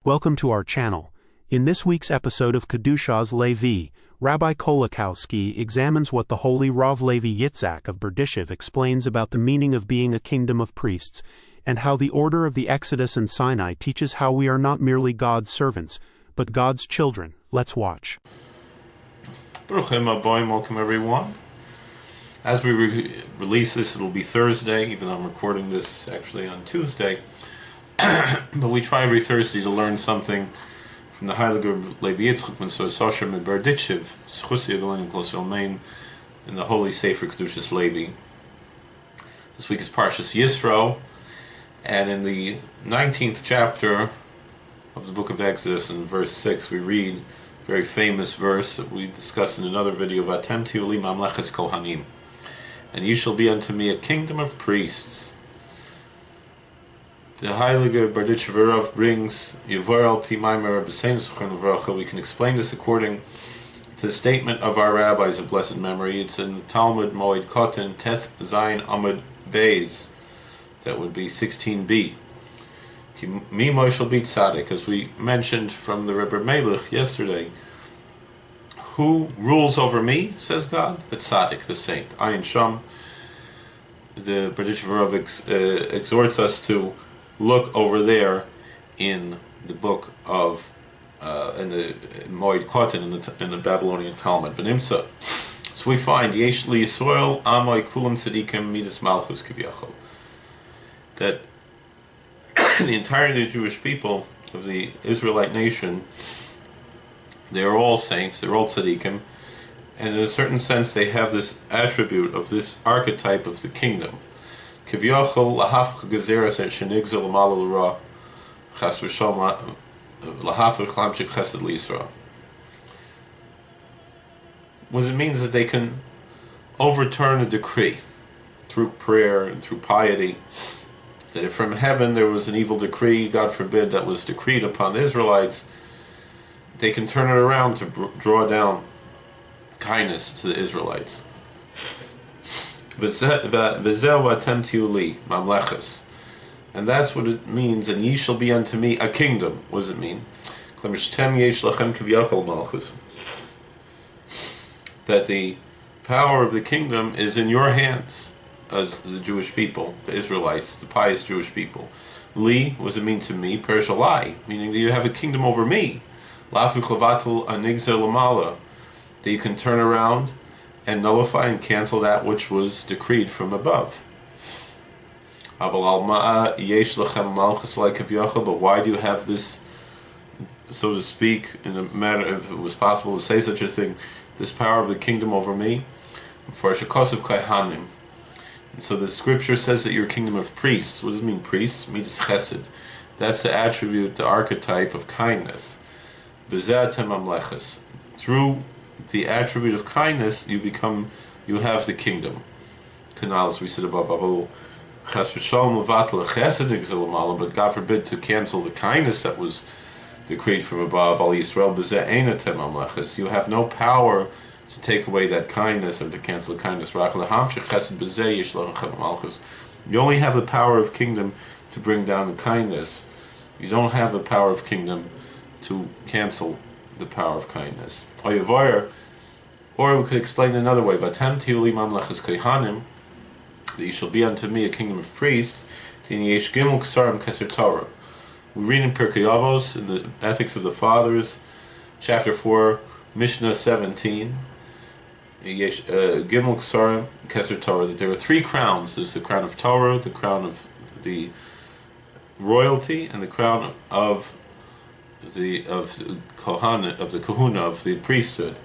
Welcome to our channel. In this week's episode of Kedushas Levi, Rabbi Kolakowski examines what the holy Rav Levi Yitzhak of Berdishev explains about the meaning of being a kingdom of priests, and how the order of the Exodus and Sinai teaches how we are not merely God's servants, but God's children. Let's watch. Welcome everyone. As we release this, it'll be Thursday, even though I'm recording this actually on Tuesday. But we try every Thursday to learn something from the Hasidic Levi Yitzchak and Sosha and Berdishev, Schusi Avelin Klos Elmein, in the Holy Sefer Kedushas Levi. This week is Parshas Yisro, and in the 19th chapter of the book of Exodus, in verse 6, we read a very famous verse that we discussed in another video, Vatem tihu li mamleches kohanim, and you shall be unto me a kingdom of priests. The Heilige Berdishev brings Yevoral Pimaymer B'Sein. We can explain this according to the statement of our rabbis of blessed memory. It's in the Talmud Moed Koten Teth Zayin Amud Beis. That would be 16b. Mimo shall be tzaddik, as we mentioned from the Rebbe Melech yesterday. Who rules over me, says God? The tzaddik, the saint. Ayin Sham. The Berdishev exhorts us to look over there in the book of in the Moed Koten in the Babylonian Talmud. V'nimsa. So we find Yesh li Yisrael Amoy Kulam Tzadikim Midas Malchus Kiviyachol, that the entirety of the Jewish people of the Israelite nation, they are all saints, they're all tzaddikim, and in a certain sense they have this attribute of this archetype of the kingdom. Kiviyachol lahafach gezeres et shenigzel l'mal l'ra chas v'shom lahafach l'hamshik chesed l'Yisro. What it means is that they can overturn a decree through prayer and through piety. That if from heaven there was an evil decree, God forbid, that was decreed upon the Israelites, they can turn it around to draw down kindness to the Israelites. And that's what it means, and ye shall be unto me a kingdom. What does it mean? That the power of the kingdom is in your hands as the Jewish people, the Israelites, the pious Jewish people. Li, what does it mean to me? Pershalai, meaning that you have a kingdom over me. That you can turn around and nullify and cancel that which was decreed from above. But why do you have this, so to speak, in a matter, if it was possible to say such a thing, this power of the kingdom over me? For Shekos of Kaihanim. And so the scripture says that you're a kingdom of priests. What does it mean, priests? Midas chesed. That's the attribute, the archetype of kindness. Through the attribute of kindness, you have the kingdom. Canal, as we said above, but God forbid to cancel the kindness that was decreed from above. You have no power to take away that kindness and to cancel the kindness. You only have the power of kingdom to bring down the kindness. You don't have the power of kingdom to cancel the power of kindness. Or we could explain it another way. That you shall be unto me a kingdom of priests. We read in Pirkei Avos, in the Ethics of the Fathers, chapter 4, Mishnah 17, Gimel Ksarim Keser Torah, that there are three crowns. There's the crown of Torah, the crown of the royalty, and the crown of the kahuna, of the priesthood.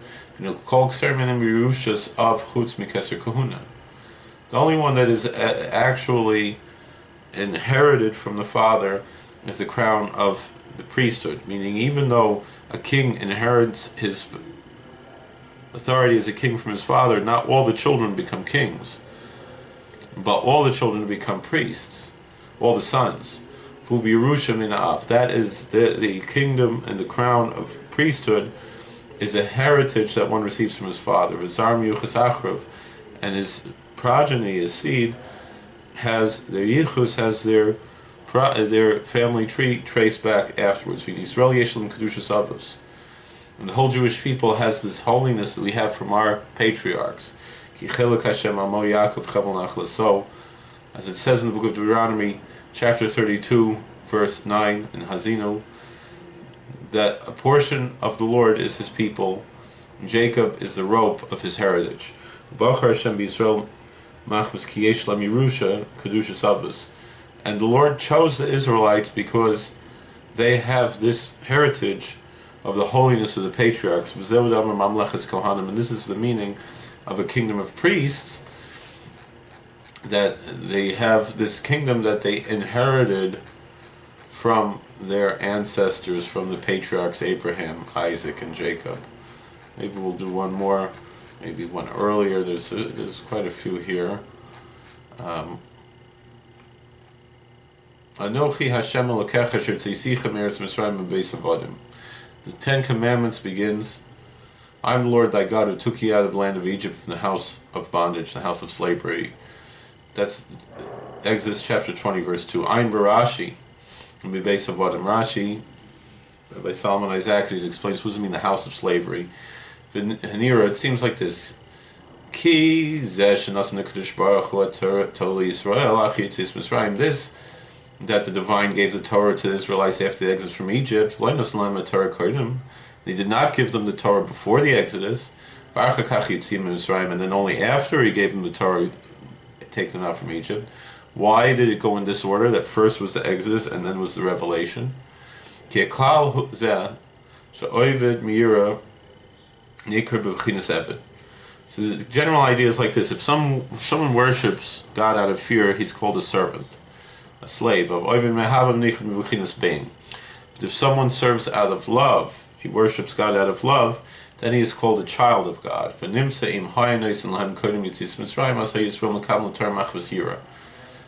Kol Ksarim and Yerushas of Chutz Mikeser Kahuna. The only one that is actually inherited from the father is the crown of the priesthood, meaning even though a king inherits his authority as a king from his father, not all the children become kings, but all the children become priests, all the sons. That is the kingdom, and the crown of priesthood is a heritage that one receives from his father. And his progeny, his seed, has their yichus, has their their family tree traced back afterwards. Yisro Yeshlem Kedushas Avos. And the whole Jewish people has this holiness that we have from our patriarchs. Ki Chelek Hashem Amo Yaakov Chevel Nachlaso, as it says in the book of Deuteronomy, chapter 32, verse 9 in Hazinu, that a portion of the Lord is his people, and Jacob is the rope of his heritage. Bachar Hashem Yisrael Machmas Ki Yesh Lam Yerusha Kedushas Avos. And the Lord chose the Israelites because they have this heritage of the holiness of the patriarchs. And this is the meaning of a kingdom of priests, that they have this kingdom that they inherited from their ancestors, from the patriarchs Abraham, Isaac, and Jacob. Maybe we'll do one more, maybe one earlier. There's quite a few here. Anochi Hashem Elokecha Asher Tzeisecha Me'eretz Mitzrayim Bebeis Avodim. The Ten Commandments begins, I am the Lord thy God who took you out of the land of Egypt from the house of bondage, the house of slavery. That's Exodus chapter 20, verse 2. Ein Barashi, Bebeis Avodim. Rashi, by Solomon Isaacs, explains what does it mean, the house of slavery. Hanira, it seems like this. Ki zeh shenasan HaKadosh Baruch Hu Torah Yisrael Achi Yitzis Mitzrayim. This, that the divine gave the Torah to the Israelites after the exodus from Egypt. They did not give them the Torah before the exodus, and then only after he gave them the Torah, take them out from Egypt. Why did it go in this order? That first was the exodus and then was the revelation. So the general idea is like this: if someone worships God out of fear, he's called a servant, a slave of Oivin Mehavam Nichon Mevuchinas Bain. But if someone serves out of love, if he worships God out of love, then he is called a child of God.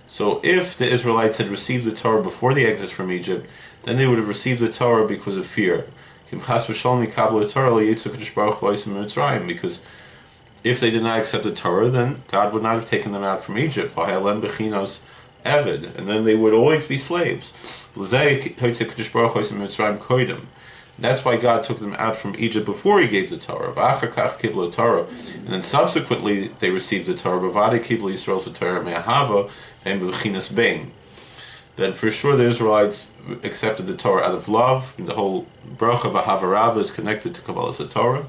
So if the Israelites had received the Torah before the exit from Egypt, then they would have received the Torah because of fear. Because if they did not accept the Torah, then God would not have taken them out from Egypt. And then they would always be slaves. That's why God took them out from Egypt before he gave the Torah. And then subsequently they received the Torah. Then for sure the Israelites accepted the Torah out of love. And the whole bracha v'havarava is connected to Kabbalas Torah.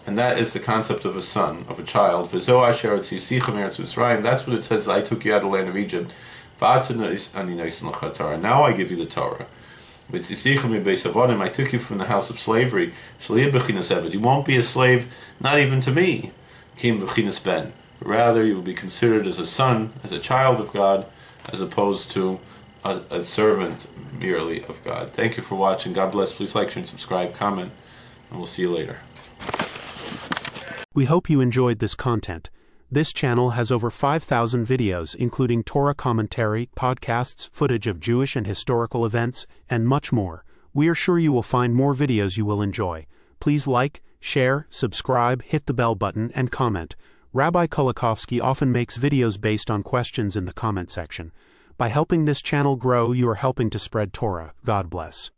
And that is the concept of a son, of a child. That's what it says, I took you out of the land of Egypt. Now I give you the Torah. I took you from the house of slavery. You won't be a slave, not even to me. Rather, you will be considered as a son, as a child of God, as opposed to a servant merely of God. Thank you for watching. God bless. Please like, share, and subscribe, comment, and we'll see you later. We hope you enjoyed this content. This channel has over 5,000 videos including Torah commentary, podcasts, footage of Jewish and historical events, and much more. We are sure you will find more videos you will enjoy. Please like, share, subscribe, hit the bell button, and comment. Rabbi Kolakovsky often makes videos based on questions in the comment section. By helping this channel grow, you are helping to spread Torah. God bless.